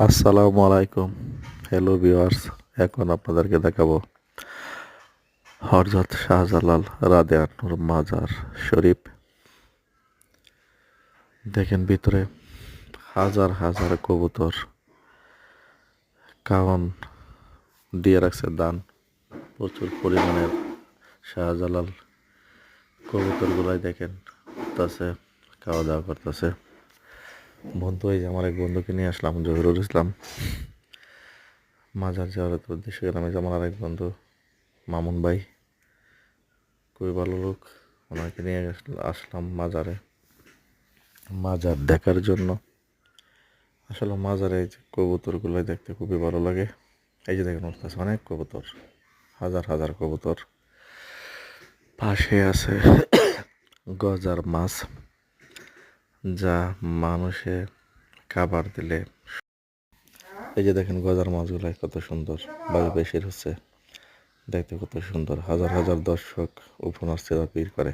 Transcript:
আসসালামু আলাইকুম। Hello viewers, এখন আপনাদেরকে দেখাবো হযরত শাহজালাল রাদিয়াল্লাহু মাজার শরীফ। দেখেন ভিতরে হাজার হাজার কবুতর কাওয়ান দিয়ে রাখছে দান। প্রচুর পরিমাণের শাহজালাল কবুতরগুলাই দেখেন করতেছে, খাওয়া দাওয়া করতেছে। বন্ধু, এই যে আমার এক বন্ধুকে নিয়ে আসলাম, জহিরুল ইসলাম। মাজার যাওয়ার উদ্দেশ্যে গেলাম। এই যে আমার আরেক বন্ধু মামুন ভাই, খুবই ভালো লোক। ওনাকে নিয়ে আসলাম মাজারে, মাজার দেখার জন্য। আসলে মাজারে এই যে কবুতরগুলো দেখতে খুবই ভালো লাগে। এই যে দেখেন উঠতেছে অনেক কবুতর, হাজার হাজার কবুতর। পাশে আছে গজার মাছ, যা মানুষে খাবার দিলে। এই যে দেখেন গজার মাছগুলো কত সুন্দর ভাবে বেশির হচ্ছে, দেখতে কত সুন্দর। হাজার হাজার দর্শক উপনার্থীরা ভিড় করে।